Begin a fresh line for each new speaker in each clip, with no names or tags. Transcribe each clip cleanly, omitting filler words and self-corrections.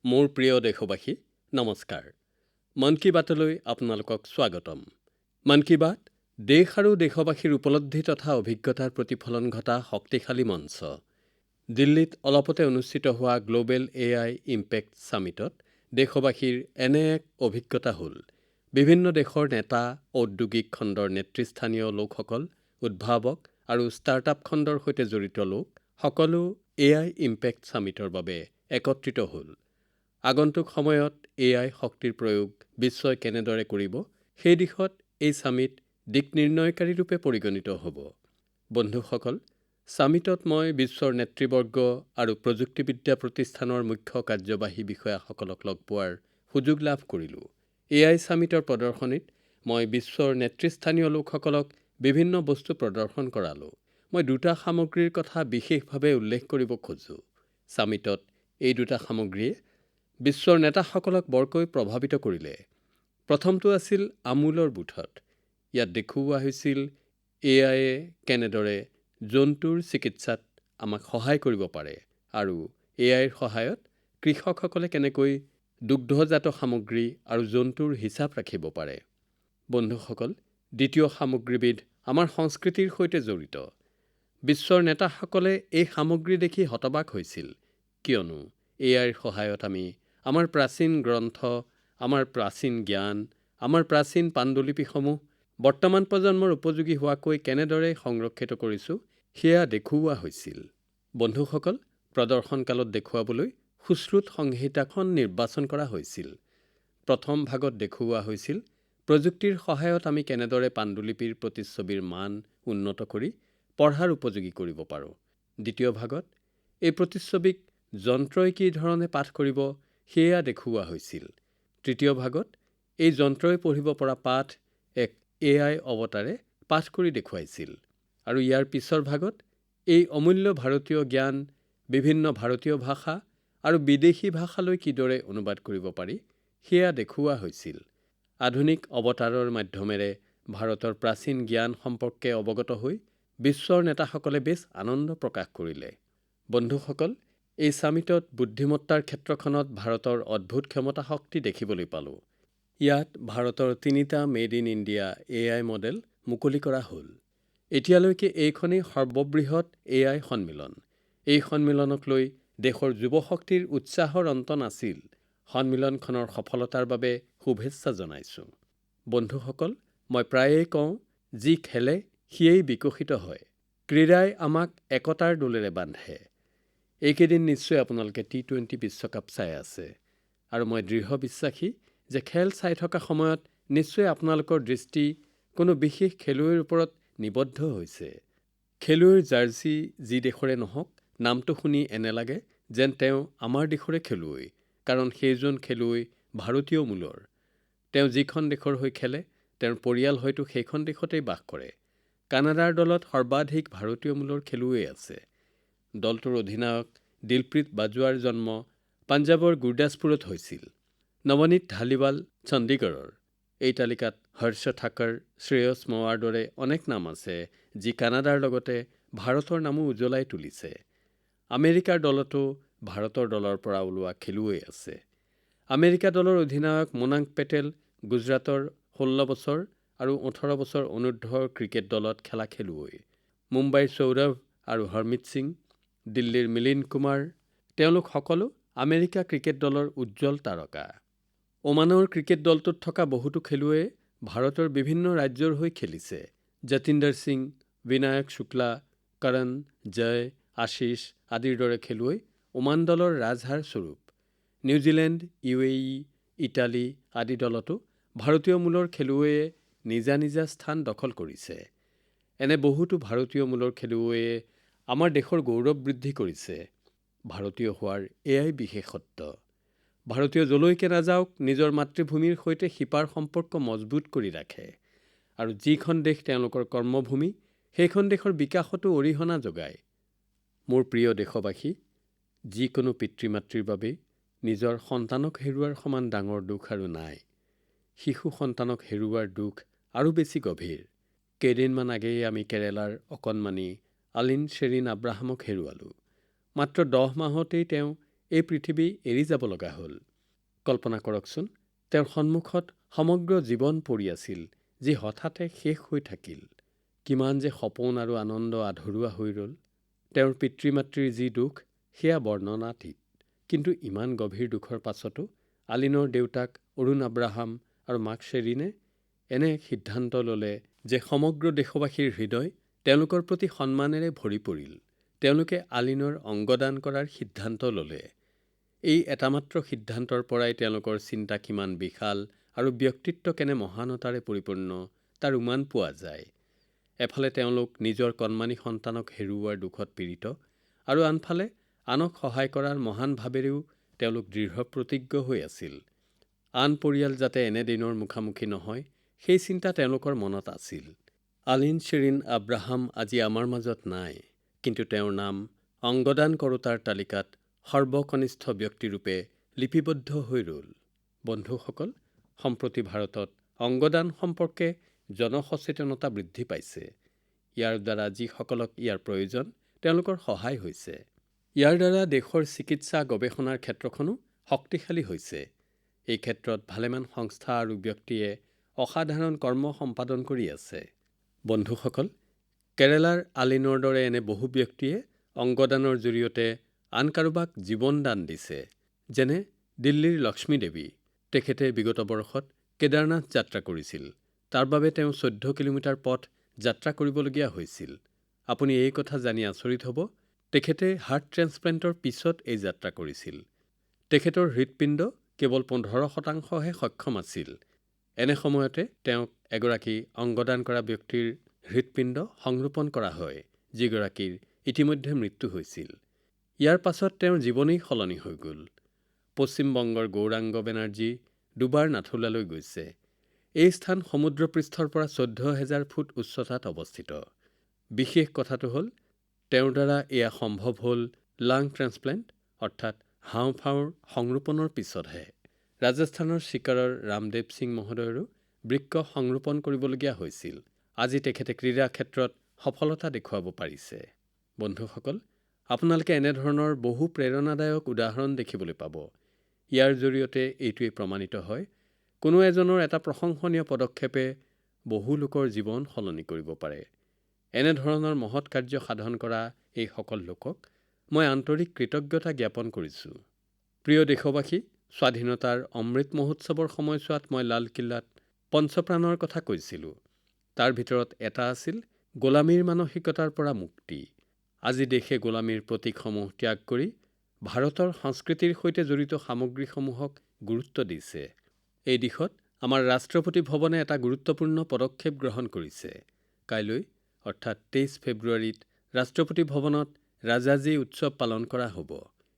মোৰ প্ৰিয় দেশবাসী, নমস্কাৰ। মন কী বাতলৈ আপোনালোকক স্বাগতম। মন কী বাত দেশ আৰু দেশবাসীৰ উপলব্ধি তথা অভিজ্ঞতাৰ প্ৰতিফলন ঘটা শক্তিশালী মঞ্চ। দিল্লীত অলপতে অনুষ্ঠিত হোৱা গ্লোবেল AI ইম্পেক্ট ছামিটত দেশবাসীৰ এনে এক অভিজ্ঞতা হ'ল। বিভিন্ন দেশৰ নেতা, ঔদ্যোগিক খণ্ডৰ নেতৃস্থানীয় লোকসকল, উদ্ভাৱক আৰু ষ্টাৰ্টআপ খণ্ডৰ সৈতে জড়িত লোক সকলো AI ইম্পেক্ট ছামিটৰ বাবে একত্ৰিত হ'ল। আগন্তুক সময়ত AI শক্তিৰ প্ৰয়োগ বিশ্বই কেনেদৰে কৰিব, সেই দিশত এই ছামিট দিক নিৰ্ণয়কাৰী ৰূপে পৰিগণিত হ'ব। বন্ধুসকল, ছামিটত মই বিশ্বৰ নেতৃবৰ্গ আৰু প্ৰযুক্তিবিদ্যা প্ৰতিষ্ঠানৰ মুখ্য কাৰ্যবাহী বিষয়াসকলক লগ পোৱাৰ সুযোগ লাভ কৰিলোঁ। AI ছামিটৰ প্ৰদৰ্শনীত মই বিশ্বৰ নেতৃস্থানীয় লোকসকলক বিভিন্ন বস্তু প্ৰদৰ্শন কৰালোঁ। মই দুটা সামগ্ৰীৰ কথা বিশেষভাৱে উল্লেখ কৰিব খোজোঁ। ছামিটত এই দুটা সামগ্ৰীয়ে বিশ্বৰ নেতাসকলক বৰকৈ প্ৰভাৱিত কৰিলে। প্ৰথমটো আছিল আমূলৰ বুথত। ইয়াত দেখুওৱা হৈছিল AIয়ে কেনেদৰে জন্তুৰ চিকিৎসাত আমাক সহায় কৰিব পাৰে আৰু AIৰ সহায়ত কৃষকসকলে কেনেকৈ দুগ্ধজাত সামগ্ৰী আৰু জন্তুৰ হিচাপ ৰাখিব পাৰে। বন্ধুসকল, দ্বিতীয় সামগ্ৰীবিধ আমাৰ সংস্কৃতিৰ সৈতে জড়িত। বিশ্বৰ নেতাসকলে এই সামগ্ৰী দেখি হতবাক হৈছিল, কিয়নো AIৰ সহায়ত আমি আমাৰ প্ৰাচীন গ্ৰন্থ, আমাৰ প্ৰাচীন জ্ঞান, আমাৰ প্ৰাচীন পাণ্ডুলিপিসমূহ বৰ্তমান প্ৰজন্মৰ উপযোগী হোৱাকৈ কেনেদৰে সংৰক্ষিত কৰিছোঁ সেয়া দেখুওৱা হৈছিল। বন্ধুসকল, প্ৰদৰ্শনকালত দেখুৱাবলৈ সুশ্ৰুত সংহিতাখন নিৰ্বাচন কৰা হৈছিল। প্ৰথম ভাগত দেখুওৱা হৈছিল প্ৰযুক্তিৰ সহায়ত আমি কেনেদৰে পাণ্ডুলিপিৰ প্ৰতিচ্ছবিৰ মান উন্নত কৰি পঢ়াৰ উপযোগী কৰিব পাৰোঁ। দ্বিতীয় ভাগত এই প্ৰতিচ্ছবিক যন্ত্ৰই কি ধৰণে পাঠ কৰিব সেয়া দেখুওৱা হৈছিল। তৃতীয় ভাগত এই যন্ত্ৰই পঢ়িব পৰা পাঠ এক AI অৱতাৰে পাঠ কৰি দেখুৱাইছিল। আৰু ইয়াৰ পিছৰ ভাগত এই অমূল্য ভাৰতীয় জ্ঞান বিভিন্ন ভাৰতীয় ভাষা আৰু বিদেশী ভাষালৈ কিদৰে অনুবাদ কৰিব পাৰি সেয়া দেখুওৱা হৈছিল। আধুনিক অৱতাৰৰ মাধ্যমেৰে ভাৰতৰ প্ৰাচীন জ্ঞান সম্পৰ্কে অৱগত হৈ বিশ্বৰ নেতাসকলে বেছ আনন্দ প্ৰকাশ কৰিলে। বন্ধুসকল, এই ছামিটত বুদ্ধিমত্তাৰ ক্ষেত্ৰখনত ভাৰতৰ অদ্ভুত ক্ষমতা শক্তি দেখিবলৈ পালোঁ। ইয়াত ভাৰতৰ 3টা made in India AI model মুকলি কৰা হ'ল। এতিয়ালৈকে এইখনেই সৰ্ববৃহৎ AI সন্মিলন। এই সন্মিলনক লৈ দেশৰ যুৱশক্তিৰ উৎসাহৰ অন্ত নাছিল। সন্মিলনখনৰ সফলতাৰ বাবে শুভেচ্ছা জনাইছোঁ। বন্ধুসকল, মই প্ৰায়েই কওঁ, যি খেলে সিয়েই বিকশিত হয়। ক্ৰীড়াই আমাক একতাৰ ডোলেৰে বান্ধে। এইকেইদিন নিশ্চয় আপোনালোকে T20 বিশ্বকাপ চাই আছে আৰু মই দৃঢ় বিশ্বাসী যে খেল চাই থকা সময়ত নিশ্চয় আপোনালোকৰ দৃষ্টি কোনো বিশেষ খেলুৱৈৰ ওপৰত নিবদ্ধ হৈছে। খেলুৱৈৰ জাৰ্চি যি দেশৰে নহওক, নামটো শুনি এনে লাগে যেন তেওঁ আমাৰ দেশৰে খেলুৱৈ, কাৰণ সেইজন খেলুৱৈ ভাৰতীয় মূলৰ। তেওঁ যিখন দেশৰ হৈ খেলে তেওঁৰ পৰিয়াল হয়তো সেইখন দেশতেই বাস কৰে। কানাডাৰ দলত সৰ্বাধিক ভাৰতীয় মূলৰ খেলুৱৈ আছে। দলটোৰ অধিনায়ক দিলপ্ৰীত বাজৱাৰ জন্ম পাঞ্জাৱৰ গুৰদাসপুৰত হৈছিল। নৱনীত ধালিৱাল চণ্ডীগড়ৰ। এই তালিকাত হৰ্ষ ঠাকৰ, শ্ৰেয়স মোৱাৰ দৰে অনেক নাম আছে যি কানাডাৰ লগতে ভাৰতৰ নামো উজ্বলাই তুলিছে। আমেৰিকাৰ দলতো ভাৰতৰ দলৰ পৰা ওলোৱা খেলুৱৈ আছে। আমেৰিকা দলৰ অধিনায়ক মোনাংক পেটেল গুজৰাটৰ 16 বছৰ আৰু 18 বছৰ অনুৰ্ধৰ ক্ৰিকেট দলত খেলা খেলুৱৈ। মুম্বাইৰ সৌৰভ আৰু হৰমিত সিং, দিল্লীৰ মিলিন্দ কুমাৰ, তেওঁলোক সকলো আমেৰিকা ক্ৰিকেট দলৰ উজ্জ্বল তাৰকা। ওমানৰ ক্ৰিকেট দলটোত থকা বহুতো খেলুৱৈয়ে ভাৰতৰ বিভিন্ন ৰাজ্যৰ হৈ খেলিছে। যতীন্দ্ৰৰ সিং, বিনায়ক শুক্লা, কৰণ, জয়, আশীষ আদিৰ দৰে খেলুৱৈ ওমান দলৰ ৰাজহাৰ স্বৰূপ। নিউজিলেণ্ড, UAE, ইটালী আদি দলতো ভাৰতীয় মূলৰ খেলুৱৈয়ে নিজা নিজা স্থান দখল কৰিছে। এনে বহুতো ভাৰতীয় মূলৰ খেলুৱৈয়ে আমাৰ দেশৰ গৌৰৱ বৃদ্ধি কৰিছে। ভাৰতীয় হোৱাৰ এয়াই বিশেষত্ব। ভাৰতীয় যলৈকে নাযাওক নিজৰ মাতৃভূমিৰ সৈতে শিপাৰ সম্পৰ্ক মজবুত কৰি ৰাখে আৰু যিখন দেশ তেওঁলোকৰ কৰ্মভূমি সেইখন দেশৰ বিকাশতো অৰিহণা যোগায়। মোৰ প্ৰিয় দেশবাসী, যিকোনো পিতৃ মাতৃৰ বাবে নিজৰ সন্তানক হেৰুৱাৰ সমান ডাঙৰ দুখ আৰু নাই। শিশু সন্তানক হেৰুৱাৰ দুখ আৰু বেছি গভীৰ। কেইদিনমান আগেয়ে আমি কেৰেলাৰ অকণমানি আলিন শ্বেৰিন আব্ৰাহামক হেৰুৱালোঁ। মাত্ৰ 10 মাহতেই তেওঁ এই পৃথিৱী এৰি যাব লগা হ'ল। কল্পনা কৰকচোন, তেওঁৰ সন্মুখত সমগ্ৰ জীৱন পৰি আছিল, যি হঠাতে শেষ হৈ থাকিল। কিমান যে সপোন আৰু আনন্দ আধৰুৱা হৈ ৰ'ল। তেওঁৰ পিতৃ মাতৃৰ যি দুখ, সেয়া বৰ্ণনাতীত। কিন্তু ইমান গভীৰ দুখৰ পাছতো আলিনৰ দেউতাক অৰুণ আব্ৰাহাম আৰু মাক শ্বেৰিনে এনে সিদ্ধান্ত ল'লে যে সমগ্ৰ দেশবাসীৰ হৃদয় তেওঁলোকৰ প্ৰতি সন্মানেৰে ভৰি পৰিল। তেওঁলোকে আলিনৰ অংগদান কৰাৰ সিদ্ধান্ত ল'লে। এই এটা মাত্ৰ সিদ্ধান্তৰ পৰাই তেওঁলোকৰ চিন্তা কিমান বিশাল আৰু ব্যক্তিত্ব কেনে মহানতাৰে পৰিপূৰ্ণ তাৰ উমান পোৱা যায়। এফালে তেওঁলোক নিজৰ কণমানি সন্তানক হেৰুওৱাৰ দুখত পীড়িত, আৰু আনফালে আনক সহায় কৰাৰ মহান ভাৱেৰেও তেওঁলোক দৃঢ় প্ৰতিজ্ঞ হৈ আছিল। আন পৰিয়াল যাতে এনে দিনৰ মুখামুখি নহয়, সেই চিন্তা তেওঁলোকৰ মনত আছিল। আলিন শ্বেৰিন আব্ৰাহাম আজি আমাৰ মাজত নাই, কিন্তু তেওঁৰ নাম অংগদান কৰোতাৰ তালিকাত সৰ্বকনিষ্ঠ ব্যক্তিৰূপে লিপিবদ্ধ হৈ ৰ'ল। বন্ধুসকল, সম্প্ৰতি ভাৰতত অংগদান সম্পৰ্কে জনসচেতনতা বৃদ্ধি পাইছে। ইয়াৰ দ্বাৰা যিসকলক ইয়াৰ প্ৰয়োজন, তেওঁলোকৰ সহায় হৈছে। ইয়াৰ দ্বাৰা দেশৰ চিকিৎসা গৱেষণাৰ ক্ষেত্ৰখনো শক্তিশালী হৈছে। এই ক্ষেত্ৰত ভালেমান সংস্থা আৰু ব্যক্তিয়ে অসাধাৰণ কৰ্ম সম্পাদন কৰি আছে। বন্ধুসকল, কেৰালাৰ আলিনৰ দৰে এনে বহু ব্যক্তিয়ে অংগদানৰ জৰিয়তে আন কাৰোবাক জীৱন দান দিছে। যেনে দিল্লীৰ লক্ষ্মী দেৱী। তেখেতে বিগত বৰ্ষত কেদাৰনাথ যাত্ৰা কৰিছিল। তাৰ বাবে তেওঁ 14 কিলোমিটাৰ পথ যাত্ৰা কৰিবলগীয়া হৈছিল। আপুনি এই কথা জানি আচৰিত হ'ব, তেখেতে হাৰ্ট ট্ৰেন্সপ্লেণ্টৰ পিছত এই যাত্ৰা কৰিছিল। তেখেতৰ হৃদপিণ্ড কেৱল 15%হে সক্ষম আছিল। এনে সময়তে তেওঁক এগৰাকী অংগদান কৰা ব্যক্তিৰ হৃদপিণ্ড সংৰোপণ কৰা হয়, যিগৰাকীৰ ইতিমধ্যে মৃত্যু হৈছিল। ইয়াৰ পাছত তেওঁৰ জীৱনেই সলনি হৈ গ'ল। পশ্চিম বংগৰ গৌৰাংগ বেনাৰ্জী দুবাৰ নাথুলালৈ গৈছে। এই স্থান সমুদ্ৰপৃষ্ঠৰ পৰা 14,000 ফুট উচ্চতাত অৱস্থিত। বিশেষ কথাটো হ'ল, তেওঁৰ দ্বাৰা এয়া সম্ভৱ হ'ল লাং ট্ৰেন্সপ্লেণ্ট অৰ্থাৎ হাওঁফাওঁৰ সংৰোপণৰ পিছতহে। ৰাজস্থানৰ চিকাৰৰ ৰামদেৱ সিং মহোদয়ৰো বৃক্ক সংৰোপণ কৰিবলগীয়া হৈছিল। আজি তেখেতে ক্ৰীড়া ক্ষেত্ৰত সফলতা দেখুৱাব পাৰিছে। বন্ধুসকল, আপোনালোকে এনেধৰণৰ বহু প্ৰেৰণাদায়ক উদাহৰণ দেখিবলৈ পাব। ইয়াৰ জৰিয়তে এইটোৱেই প্ৰমাণিত হয়, কোনো এজনৰ এটা প্ৰশংসনীয় পদক্ষেপে বহু লোকৰ জীৱন সলনি কৰিব পাৰে। এনেধৰণৰ মহৎ কাৰ্য সাধন কৰা এইসকল লোকক মই আন্তৰিক কৃতজ্ঞতা জ্ঞাপন কৰিছোঁ। প্ৰিয় দেশবাসী, স্বাধীনতাৰ অমৃত মহোৎসৱৰ সময়ছোৱাত মই লালকিল্লাত পঞ্চপ্ৰাণৰ কথা কৈছিলোঁ। তাৰ ভিতৰত এটা আছিল গোলামীৰ মানসিকতাৰ পৰা মুক্তি। আজি দেশে গোলামীৰ প্ৰতীকসমূহ ত্যাগ কৰি ভাৰতৰ সংস্কৃতিৰ সৈতে জড়িত সামগ্ৰীসমূহক গুৰুত্ব দিছে। এই দিশত আমাৰ ৰাষ্ট্ৰপতি ভৱনে এটা গুৰুত্বপূৰ্ণ পদক্ষেপ গ্ৰহণ কৰিছে। কাইলৈ অৰ্থাৎ 23 ফেব্ৰুৱাৰীত ৰাষ্ট্ৰপতি ভৱনত ৰাজাজী উৎসৱ পালন কৰা হ'ব।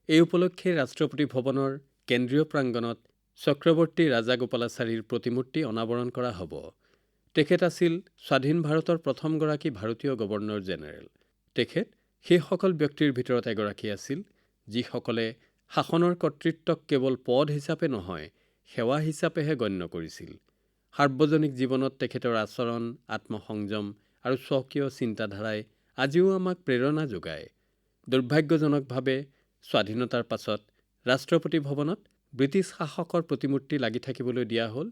এই উপলক্ষে ৰাষ্ট্ৰপতি ভৱনৰ কেন্দ্ৰীয় প্ৰাংগণত চক্ৰৱৰ্তী ৰাজাগোপালাচাৰীৰ প্ৰতিমূৰ্তি অনাবৰণ কৰা হ'ব। তেখেত আছিল স্বাধীন ভাৰতৰ প্ৰথমগৰাকী ভাৰতীয় গভৰ্ণৰ জেনেৰেল। তেখেত সেইসকল ব্যক্তিৰ ভিতৰত এগৰাকী আছিল, যিসকলে শাসনৰ কৰ্তৃত্বক কেৱল পদ হিচাপে নহয়, সেৱা হিচাপেহে গণ্য কৰিছিল। সাৰ্বজনিক জীৱনত তেখেতৰ আচৰণ, আত্মসংযম আৰু স্বকীয় চিন্তাধাৰাই আজিও আমাক প্ৰেৰণা যোগায়। দুৰ্ভাগ্যজনকভাৱে স্বাধীনতাৰ পাছত ৰাষ্ট্ৰপতি ভৱনত ব্ৰিটিছ শাসকৰ প্ৰতিমূৰ্তি লাগি থাকিবলৈ দিয়া হ'ল,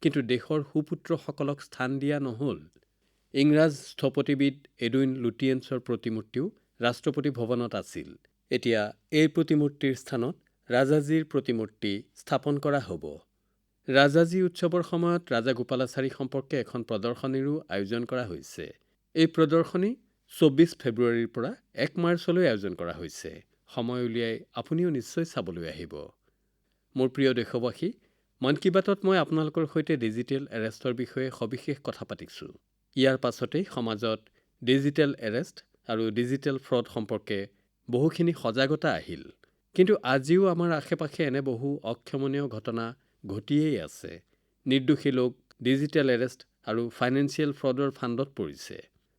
কিন্তু দেশৰ সুপুত্ৰসকলক স্থান দিয়া নহ'ল। ইংৰাজ স্থপতিবিদ এডুইন লুটিয়েন্সৰ প্ৰতিমূৰ্তিও ৰাষ্ট্ৰপতি ভৱনত আছিল। এতিয়া এই প্ৰতিমূৰ্তিৰ স্থানত ৰাজাজীৰ প্ৰতিমূৰ্তি স্থাপন কৰা হ'ব। ৰাজাজী উৎসৱৰ সময়ত ৰাজাগোপালাচাৰী সম্পৰ্কে এখন প্ৰদৰ্শনীৰো আয়োজন কৰা হৈছে। এই প্ৰদৰ্শনী 24 ফেব্ৰুৱাৰীৰ পৰা 1 মাৰ্চলৈ আয়োজন কৰা হৈছে। সময় উলিয়াই আপুনিও নিশ্চয় চাবলৈ আহিব। মোৰ প্ৰিয় দেশবাসী, মন কী বাতত মই আপোনালোকৰ সৈতে ডিজিটেল এৰেষ্টৰ বিষয়ে সবিশেষ কথা পাতিছোঁ। ইয়াৰ পাছতেই সমাজত ডিজিটেল এৰেষ্ট আৰু ডিজিটেল ফ্ৰড সম্পৰ্কে বহুখিনি সজাগতা আহিল। কিন্তু আজিও আমাৰ আশে-পাশে এনে বহু অক্ষমনীয় ঘটনা ঘটিয়েই আছে। নিৰ্দোষী লোক ডিজিটেল এৰেষ্ট আৰু ফাইনেন্সিয়েল ফ্ৰডৰ ফান্দত পৰিছে।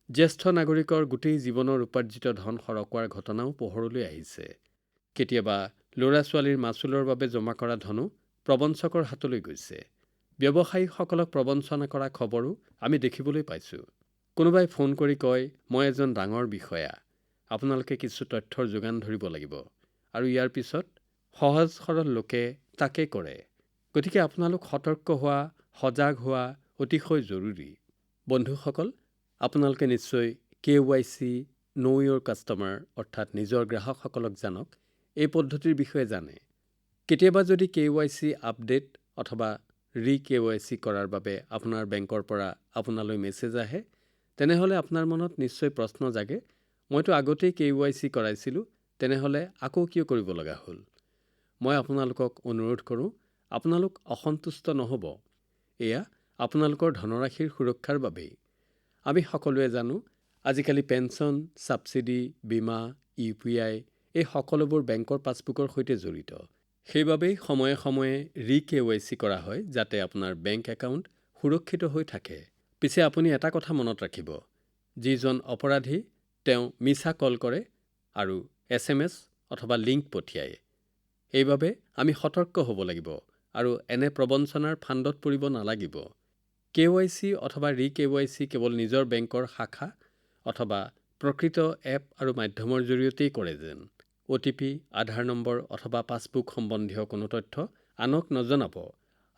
জ্যেষ্ঠ নাগৰিকৰ গোটেই জীৱনৰ উপাৰ্জিত ধন সৰকোৱাৰ ঘটনাও পোহৰলৈ আহিছে। কেতিয়াবা ল'ৰা-ছোৱালীৰ মাচুলৰ বাবে জমা কৰা ধনো প্ৰবঞ্চকৰ হাতলৈ গৈছে। ব্যৱসায়ীসকলক প্ৰবঞ্চনা কৰা খবৰো আমি দেখিবলৈ পাইছোঁ। কোনোবাই ফোন কৰি কয়, মই এজন ডাঙৰ বিষয়া, আপোনালোকে কিছু তথ্যৰ যোগান ধৰিব লাগিব, আৰু ইয়াৰ পিছত সহজ সৰল লোকে তাকে কৰে। গতিকে আপোনালোক সতৰ্ক হোৱা, সজাগ হোৱা অতিশয় জৰুৰী। বন্ধুসকল, আপোনালোকে নিশ্চয় KYC Know Your Customer অৰ্থাৎ নিজৰ গ্ৰাহকসকলক জানক এই পদ্ধতিৰ বিষয়ে জানে। কেতিয়াবা যদি KYC আপডেট অথবা KYC কৰাৰ বাবে আপোনাৰ বেংকৰ পৰা আপোনালৈ মেছেজ আহে, তেনেহ'লে আপোনাৰ মনত নিশ্চয় প্ৰশ্ন জাগে, মইতো আগতেই KYC কৰাইছিলোঁ, তেনেহ'লে আকৌ কিয় কৰিব লগা হ'ল? মই আপোনালোকক অনুৰোধ কৰোঁ, আপোনালোক অসন্তুষ্ট নহ'ব। এয়া আপোনালোকৰ ধনৰাশিৰ সুৰক্ষাৰ বাবেই। আমি সকলোৱে জানো, আজিকালি পেঞ্চন, ছাবচিডি, বীমা, UPI এই সকলোবোৰ বেংকৰ পাছবুকৰ সৈতে জড়িত। সেইবাবেই সময়ে সময়ে KYC কৰা হয়, যাতে আপোনাৰ বেংক একাউণ্ট সুৰক্ষিত হৈ থাকে। পিছে আপুনি এটা কথা মনত ৰাখিব, যিজন অপৰাধী তেওঁ মিছা কল কৰে আৰু SMS অথবা লিংক পঠিয়ায়। এইবাবে আমি সতৰ্ক হ'ব লাগিব আৰু এনে প্ৰবঞ্চনাৰ ফান্দত পৰিব নালাগিব। KYC অথবা KYC কেৱল নিজৰ বেংকৰ শাখা অথবা প্ৰকৃত এপ আৰু মাধ্যমৰ জৰিয়তেই কৰে যেন। OTP, আধাৰ নম্বৰ অথবা পাছবুক সম্বন্ধীয় কোনো তথ্য আনক নজনাব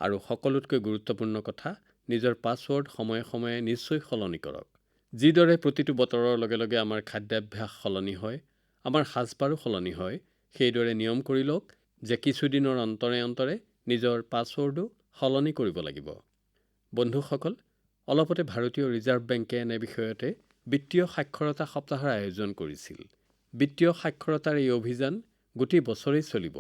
আৰু সকলোতকৈ গুৰুত্বপূৰ্ণ কথা, নিজৰ পাছৱৰ্ড সময়ে সময়ে নিশ্চয় সলনি কৰক। যিদৰে প্ৰতিটো বতৰৰ লগে লগে আমাৰ খাদ্যাভ্যাস সলনি হয়, আমাৰ সাজপাৰো সলনি হয়, সেইদৰে নিয়ম কৰি লওক যে কিছুদিনৰ অন্তৰে অন্তৰে নিজৰ পাছৱৰ্ডো সলনি কৰিব লাগিব। বন্ধুসকল, অলপতে ভাৰতীয় ৰিজাৰ্ভ বেংকে এনে বিষয়তে বিত্তীয় সাক্ষৰতা সপ্তাহৰ আয়োজন কৰিছিল। বিত্তীয় সাক্ষৰতাৰ এই অভিযান গোটেই বছৰেই চলিব।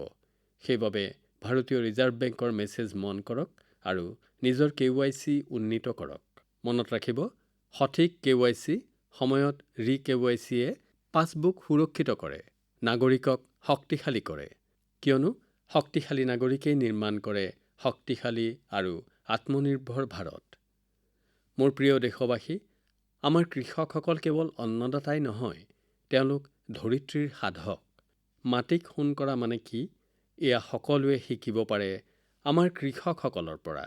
সেইবাবে ভাৰতীয় ৰিজাৰ্ভ বেংকৰ মেছেজ মন কৰক আৰু নিজৰ KYC উন্নীত কৰক। মনত ৰাখিব, সঠিক KYC সময়ত KYCয়ে পাছবুক সুৰক্ষিত কৰে, নাগৰিকক শক্তিশালী কৰে। কিয়নো শক্তিশালী নাগৰিকেই নিৰ্মাণ কৰে শক্তিশালী আৰু আত্মনিৰ্ভৰ ভাৰত। মোৰ প্ৰিয় দেশবাসী, আমাৰ কৃষকসকল কেৱল অন্নদাতাই নহয়, তেওঁলোক ধৰিত্ৰীৰ সাধক। মাটিক সোণ কৰা মানে কি, এয়া সকলোৱে শিকিব পাৰে আমাৰ কৃষকসকলৰ পৰা।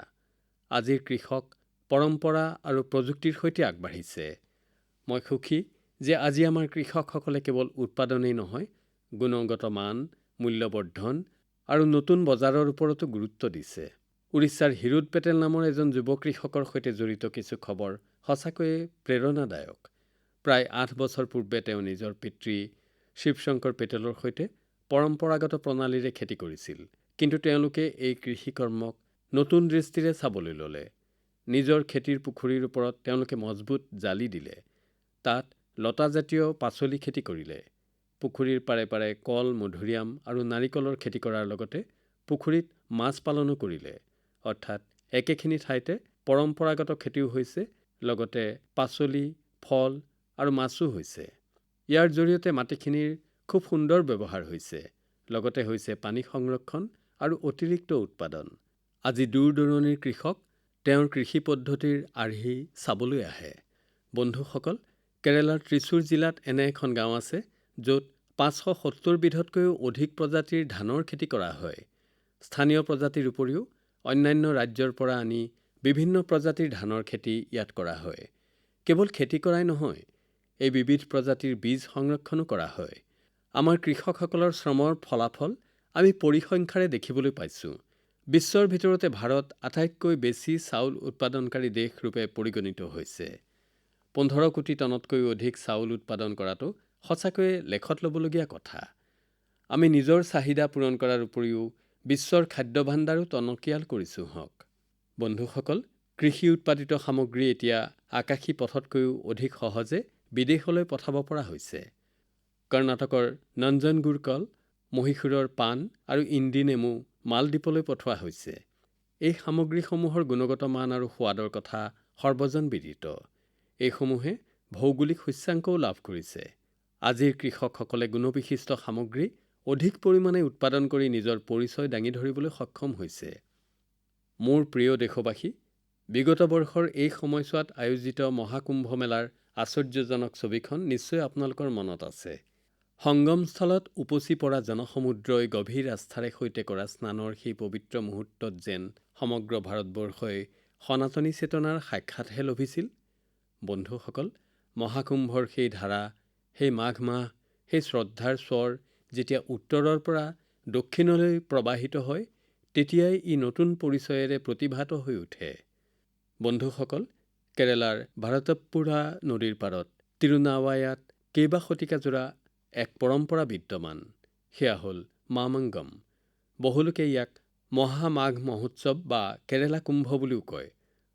আজিৰ কৃষক পৰম্পৰা আৰু প্ৰযুক্তিৰ সৈতে আগবাঢ়িছে। মই সুখী যে আজি আমাৰ কৃষকসকলে কেৱল উৎপাদনেই নহয়, গুণগত মান, মূল্যবৰ্ধন আৰু নতুন বজাৰৰ ওপৰতো গুৰুত্ব দিছে। উৰিষ্যাৰ হিৰুদ পেটেল নামৰ এজন যুৱ কৃষকৰ সৈতে জড়িত কিছু খবৰ সঁচাকৈয়ে প্ৰেৰণাদায়ক। প্ৰায় 8 বছৰ পূৰ্বে তেওঁ নিজৰ পিতৃ শিৱশংকৰ পেটেলৰ সৈতে পৰম্পৰাগত প্ৰণালীৰে খেতি কৰিছিল। কিন্তু তেওঁলোকে এই কৃষিকৰ্মক নতুন দৃষ্টিৰে চাবলৈ ল'লে। নিজৰ খেতিৰ পুখুৰীৰ ওপৰত তেওঁলোকে মজবুত জালি দিলে। তাত লতাজাতীয় পাচলি খেতি কৰিলে। পুখুৰীৰ পাৰে পাৰে কল, মধুৰিআম আৰু নাৰিকলৰ খেতি কৰাৰ লগতে পুখুৰীত মাছ পালনো কৰিলে। অৰ্থাৎ একেখিনি ঠাইতে পৰম্পৰাগত খেতিও হৈছে, লগতে পাচলি, ফল আৰু মাছো হৈছে। ইয়াৰ জৰিয়তে মাটিখিনিৰ খুব সুন্দৰ ব্যৱহাৰ হৈছে, লগতে হৈছে পানী সংৰক্ষণ আৰু অতিৰিক্ত উৎপাদন। আজি দূৰ-দূৰণিৰ কৃষক তেওঁৰ কৃষি পদ্ধতিৰ আৰ্হি চাবলৈ আহে। বন্ধুসকল, কেৰালাৰ ত্ৰিচুৰ জিলাত এনে এখন গাঁও আছে, য'ত 570 বিধতকৈও অধিক প্ৰজাতিৰ ধানৰ খেতি কৰা হয়। স্থানীয় প্ৰজাতিৰ উপৰিও অন্যান্য ৰাজ্যৰ পৰা আনি বিভিন্ন প্ৰজাতিৰ ধানৰ খেতি ইয়াত কৰা হয়। কেৱল খেতি কৰাই নহয়, এই বিবিধ প্ৰজাতিৰ বীজ সংৰক্ষণো কৰা হয়। আমাৰ কৃষকসকলৰ শ্ৰমৰ ফলাফল আমি পৰিসংখ্যাৰে দেখিবলৈ পাইছোঁ। বিশ্বৰ ভিতৰতে ভাৰত আটাইতকৈ বেছি চাউল উৎপাদনকাৰী দেশ ৰূপে পৰিগণিত হৈছে। 15 কোটি টনতকৈও অধিক চাউল উৎপাদন কৰাটো সঁচাকৈয়ে লেখত ল'বলগীয়া কথা। আমি নিজৰ চাহিদা পূৰণ কৰাৰ উপৰিও বিশ্বৰ খাদ্য ভাণ্ডাৰো টনকিয়াল কৰিছোঁ হওক। বন্ধুসকল, কৃষি উৎপাদিত সামগ্ৰী এতিয়া আকাশী পথতকৈও অধিক সহজে বিদেশলৈ পঠাব পৰা হৈছে। কৰ্ণাটকৰ নঞ্জনগুৰ কল, মহীশূৰৰ পাণ আৰু ইণ্ডি নেমু মালদ্বীপলৈ পঠোৱা হৈছে। এই সামগ্ৰীসমূহৰ গুণগত মান আৰু সোৱাদৰ কথা সৰ্বজনবিদিত। এইসমূহে ভৌগোলিক সূচাংকও লাভ কৰিছে। আজিৰ কৃষকসকলে গুণবিশিষ্ট সামগ্ৰী অধিক পৰিমাণে উৎপাদন কৰি নিজৰ পৰিচয় দাঙি ধৰিবলৈ সক্ষম হৈছে। মোৰ প্ৰিয় দেশবাসী, বিগত বৰ্ষৰ এই সময়ছোৱাত আয়োজিত মহাকুম্ভ মেলাৰ আশ্চৰ্যজনক ছবিখন নিশ্চয় আপোনালোকৰ মনত আছে। সংগমস্থলত উপচি পৰা জনসমুদ্ৰই গভীৰ আস্থাৰে সৈতে কৰা স্নানৰ সেই পবিত্ৰ মুহূৰ্তত যেন সমগ্ৰ ভাৰতবৰ্ষই সনাতনী চেতনাৰ সাক্ষাৎহে লভিছিল। বন্ধুসকল, মহাকুম্ভৰ সেই ধাৰা, সেই মাঘ মাহ, সেই শ্ৰদ্ধাৰ স্বৰ যেতিয়া উত্তৰৰ পৰা দক্ষিণলৈ প্ৰবাহিত হয়, তেতিয়াই ই নতুন পৰিচয়েৰে প্ৰতিভাত হৈ উঠে। বন্ধুসকল, কেৰালাৰ ভাৰতপুড়া নদীৰ পাৰত তিৰুনাৱায়াত কেইবা শতিকাজোৰা এক পৰম্পৰা বিদ্যমান। সেয়া হ'ল মামংগম। বহুলোকে ইয়াক মহামাঘ মহোৎসৱ বা কেৰালা কুম্ভ বুলিও কয়।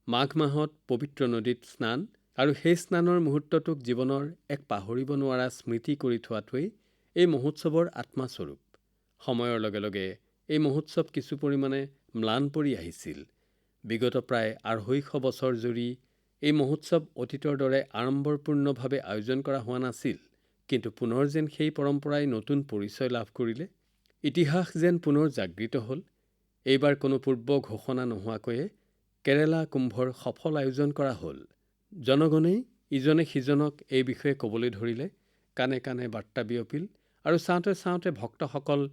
মাঘ মাহত পবিত্ৰ নদীত স্নান আৰু সেই স্নানৰ মুহূৰ্তটোক জীৱনৰ এক পাহৰিব নোৱাৰা স্মৃতি কৰি থোৱাটোৱেই এই মহোৎসৱৰ আত্মাস্বৰূপ। সময়ৰ লগে লগে এই মহোৎসৱ কিছু পৰিমাণে ম্লান পৰি আহিছিল। বিগত প্ৰায় ২৫০ বছৰ জুৰি এই মহোৎসৱ অতীতৰ দৰে আড়ম্বৰপূৰ্ণভাৱে আয়োজন কৰা হোৱা নাছিল। কিন্তু পুনৰ যেন সেই পৰম্পৰাই নতুন পৰিচয় লাভ কৰিলে। ইতিহাস যেন পুনৰ জাগৃত হ'ল। এইবাৰ কোনো পূৰ্ব ঘোষণা নোহোৱাকৈয়ে কেৰালা কুম্ভৰ সফল আয়োজন কৰা হ'ল। জনগণেই ইজনে সিজনক এই বিষয়ে ক'বলৈ ধৰিলে। কাণে কাণে বাৰ্তা বিয়পিল আৰু চাওঁতে চাওঁতে ভক্তসকল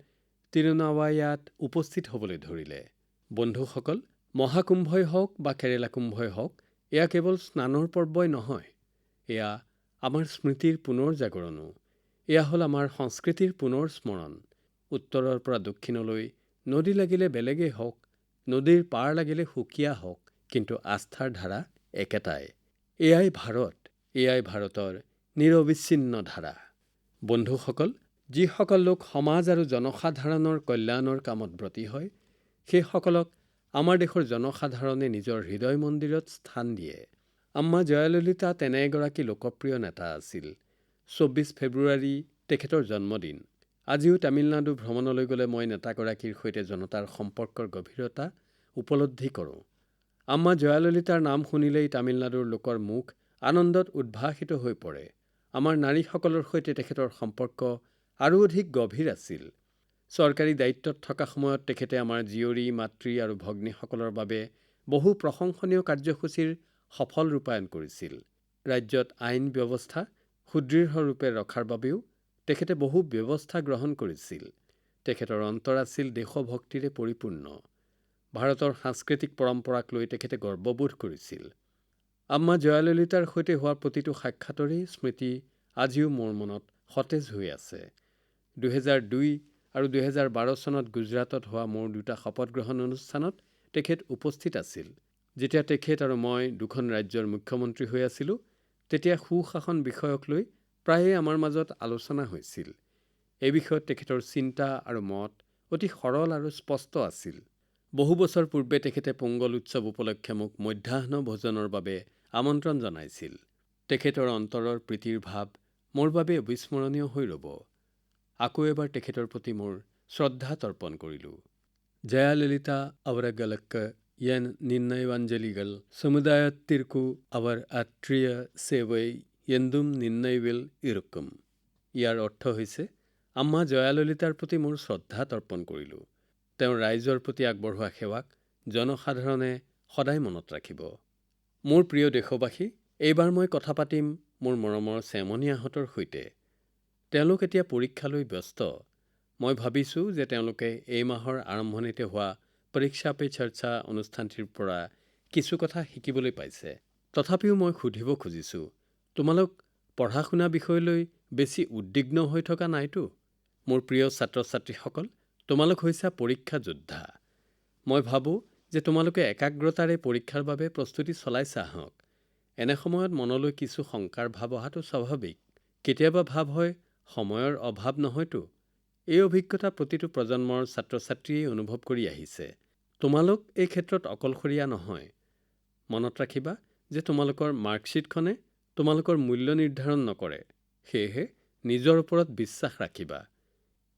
তিৰুনাৱায়াত উপস্থিত হ'বলৈ ধৰিলে। বন্ধুসকল, মহাকুম্ভই হওক বা কেৰালা কুম্ভই হওক, এয়া কেৱল স্নানৰ পৰ্বই নহয়, এয়া আমাৰ স্মৃতিৰ পুনৰ জাগৰণো। এয়া হ'ল আমাৰ সংস্কৃতিৰ পুনৰ স্মৰণ। উত্তৰৰ পৰা দক্ষিণলৈ নদী লাগিলে বেলেগেই হওক, নদীৰ পাৰ লাগিলে সুকীয়া হওক, কিন্তু আস্থাৰ ধাৰা একেটাই। এয়াই ভাৰত, এয়াই ভাৰতৰ নিৰবিচ্ছিন্ন ধাৰা। বন্ধুসকল, যিসকল লোক সমাজ আৰু জনসাধাৰণৰ কল্যাণৰ কামত ব্ৰতী হয়, সেইসকলক আমাৰ দেশৰ জনসাধাৰণে নিজৰ হৃদয় মন্দিৰত স্থান দিয়ে। আম্মা জয়াললিতা তেনে এগৰাকী লোকপ্ৰিয় নেতা আছিল। ২৪ ফেব্ৰুৱাৰী তেখেতৰ জন্মদিন। আজিও তামিলনাডু ভ্ৰমণলৈ গ'লে মই নেতাগৰাকীৰ সৈতে জনতাৰ সম্পৰ্কৰ গভীৰতা উপলব্ধি কৰোঁ। আম্মা জয়াললিতাৰ নাম শুনিলেই তামিলনাডুৰ লোকৰ মুখ আনন্দত উদ্ভাসিত হৈ পৰে। আমাৰ নাৰীসকলৰ সৈতে তেখেতৰ সম্পৰ্ক আৰু অধিক গভীৰ আছিল। চৰকাৰী দায়িত্বত থকা সময়ত তেখেতে আমাৰ জীয়ৰী, মাতৃ আৰু ভগ্নীসকলৰ বাবে বহু প্ৰশংসনীয় কাৰ্যসূচীৰ সফল ৰূপায়ণ কৰিছিল। ৰাজ্যত আইন ব্যৱস্থা সুদৃঢ়ৰূপে ৰখাৰ বাবেও তেখেতে বহু ব্যৱস্থা গ্ৰহণ কৰিছিল। তেখেতৰ অন্তৰ আছিল দেশভক্তিৰে পৰিপূৰ্ণ। ভাৰতৰ সাংস্কৃতিক পৰম্পৰাক লৈ তেখেতে গৰ্ববোধ কৰিছিল। আম্মা জয়াললিতাৰ সৈতে হোৱা প্ৰতিটো সাক্ষাতৰেই স্মৃতি আজিও মোৰ মনত সতেজ হৈ আছে। ২০০২ আৰু ২০১২ চনত গুজৰাটত হোৱা মোৰ দুটা শপত গ্ৰহণ অনুষ্ঠানত তেখেত উপস্থিত আছিল। যেতিয়া তেখেত আৰু মই দুখন ৰাজ্যৰ মুখ্যমন্ত্ৰী হৈ আছিলোঁ, তেতিয়া সুশাসন বিষয়ক লৈ প্ৰায়ে আমাৰ মাজত আলোচনা হৈছিল। এই বিষয়ত তেখেতৰ চিন্তা আৰু মত অতি সৰল আৰু স্পষ্ট আছিল। বহু বছৰ পূৰ্বে তেখেতে পোংগল উৎসৱ উপলক্ষে মোক মধ্যাহ্ন ভোজনৰ বাবে আমন্ত্ৰণ জনাইছিল। তেখেতৰ অন্তৰৰ প্ৰীতিৰ ভাৱ মোৰ বাবে অবিস্মৰণীয় হৈ ৰ'ব। আকৌ এবাৰ তেখেতৰ প্ৰতি মোৰ শ্ৰদ্ধা তৰ্পণ কৰিলোঁ। ஜெயலலிதா அவர்களுக்கு என் நினைவஞ்சலிகள். சமுதாயத்திற்கு அவர் ஆற்றிய சேவை என்றும் নিৰ্ণয়বিল ইৰকুম। ইয়াৰ অৰ্থ হৈছে, আম্মা জয়াললিতাৰ প্ৰতি মোৰ শ্ৰদ্ধা তৰ্পণ কৰিলোঁ। তেওঁৰ ৰাইজৰ প্ৰতি আগবঢ়োৱা সেৱাক জনসাধাৰণে সদায় মনত ৰাখিব। মোৰ প্ৰিয় দেশবাসী, এইবাৰ মই কথা পাতিম মোৰ মৰমৰ চেমনীয়াহঁতৰ সৈতে। তেওঁলোক এতিয়া পৰীক্ষালৈ ব্যস্ত। মই ভাবিছোঁ যে তেওঁলোকে এই মাহৰ আৰম্ভণিতে হোৱা পৰীক্ষা পে চৰ্চা অনুষ্ঠানটিৰ পৰা কিছু কথা শিকিবলৈ পাইছে। তথাপিও মই সুধিব খুজিছোঁ, তোমালোক পঢ়া-শুনা বিষয়লৈ বেছি উদ্বিগ্ন হৈ থকা নাইতো? মোৰ প্ৰিয় ছাত্ৰ-ছাত্ৰীসকল, তোমালোক হৈছা পৰীক্ষা যোদ্ধা। মই ভাবোঁ যে তোমালোকে একাগ্ৰতাৰে পৰীক্ষাৰ বাবে প্ৰস্তুতি চলাইছা আহক। এনে সময়ত মনলৈ কিছু শংকাৰ ভাৱ অহাটো স্বাভাৱিক। কেতিয়াবা ভাৱ হয়, সময়ৰ অভাৱ নহয়তো। এই অভিজ্ঞতা প্ৰতিটো প্ৰজন্মৰ ছাত্ৰ-ছাত্ৰীয়ে অনুভৱ কৰি আহিছে। তোমালোক এই ক্ষেত্ৰত অকলশৰীয়া নহয়। মনত ৰাখিবা যে তোমালোকৰ মাৰ্কশ্বীটখনে তোমালোকৰ মূল্য নিৰ্ধাৰণ নকৰে। সেয়েহে নিজৰ ওপৰত বিশ্বাস ৰাখিবা।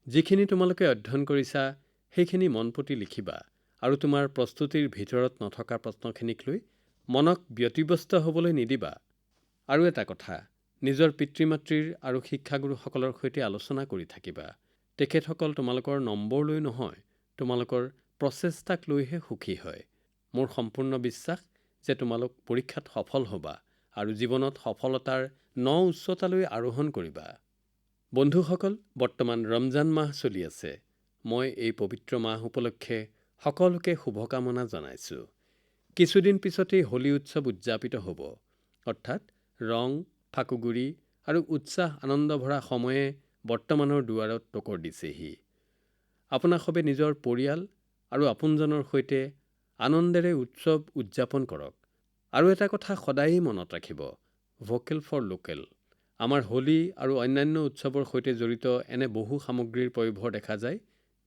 যিখিনি তোমালোকে অধ্যয়ন কৰিছা সেইখিনি মনপুতি লিখিবা আৰু তোমাৰ প্ৰস্তুতিৰ ভিতৰত নথকা প্ৰশ্নখিনিক লৈ মনক ব্যতিব্যস্ত হ'বলৈ নিদিবা। আৰু এটা কথা, নিজৰ পিতৃ-মাতৃৰ আৰু শিক্ষাগুৰুসকলৰ সৈতে আলোচনা কৰি থাকিবা। তেখেতসকল তোমালোকৰ নম্বৰ লৈ নহয়, তোমালোকৰ প্ৰচেষ্টাক লৈহে সুখী হয়। মোৰ সম্পূৰ্ণ বিশ্বাস যে তোমালোক পৰীক্ষাত সফল হ'বা আৰু জীৱনত সফলতাৰ উচ্চতালৈ আৰোহণ কৰিবা। বন্ধুসকল, বৰ্তমান ৰমজান মাহ চলি আছে। মই এই পবিত্ৰ মাহ উপলক্ষে সকলোকে শুভকামনা জনাইছোঁ। কিছুদিন পিছতেই হোলী উৎসৱ উদযাপিত হ'ব। অৰ্থাৎ ৰং, ফাকুগুড়ি আৰু উৎসাহ আনন্দ ভৰা সময়ে বৰ্তমানৰ দুৱাৰত টুকুৰ দিছেহি। আপোনাক সবে নিজৰ পৰিয়াল আৰু আপোনজনৰ সৈতে আনন্দেৰে উৎসৱ উদযাপন কৰক। আৰু এটা কথা সদায়েই মনত ৰাখিব, ভোকেল ফৰ লোকেল। আমাৰ হোলী আৰু অন্যান্য উৎসৱৰ সৈতে জড়িত এনে বহু সামগ্ৰীৰ পয়োভৰ দেখা যায়,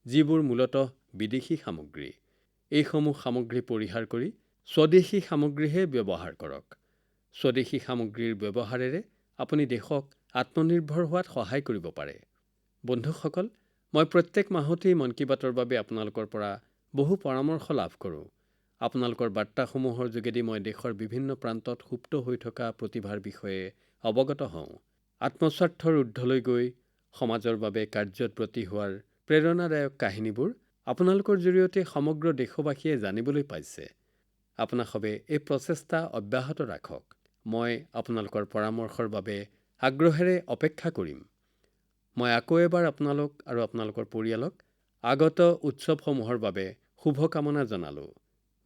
যিবোৰ মূলতঃ বিদেশী সামগ্ৰী। এইসমূহ সামগ্ৰী পৰিহাৰ কৰি স্বদেশী সামগ্ৰীহে ব্যৱহাৰ কৰক। স্বদেশী সামগ্ৰীৰ ব্যৱহাৰেৰে আপুনি দেশক আত্মনিৰ্ভৰ হোৱাত সহায় কৰিব পাৰে। বন্ধুসকল, মই প্ৰত্যেক মাহতেই মন কী বাতৰ বাবে আপোনালোকৰ পৰা বহু পৰামৰ্শ লাভ কৰোঁ। আপোনালোকৰ বাৰ্তাসমূহৰ যোগেদি মই দেশৰ বিভিন্ন প্ৰান্তত সুপ্ত হৈ থকা প্ৰতিভাৰ বিষয়ে অৱগত হওঁ। আত্মস্বাৰ্থৰ ঊৰ্ধ্বলৈ গৈ সমাজৰ বাবে কাৰ্যত ব্ৰতী হোৱাৰ প্ৰেৰণাদায়ক কাহিনীবোৰ আপোনালোকৰ জৰিয়তে সমগ্ৰ দেশবাসীয়ে জানিবলৈ পাইছে। আপোনাক সবে এই প্ৰচেষ্টা অব্যাহত ৰাখক। মই আপোনালোকৰ পৰামৰ্শৰ বাবে আগ্ৰহেৰে অপেক্ষা কৰিম। মই আকৌ এবাৰ আপোনালোক আৰু আপোনালোকৰ পৰিয়ালক আগত উৎসৱসমূহৰ বাবে শুভকামনা জনালোঁ।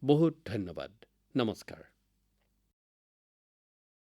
বহুত ধন্যবাদ। নমস্কাৰ।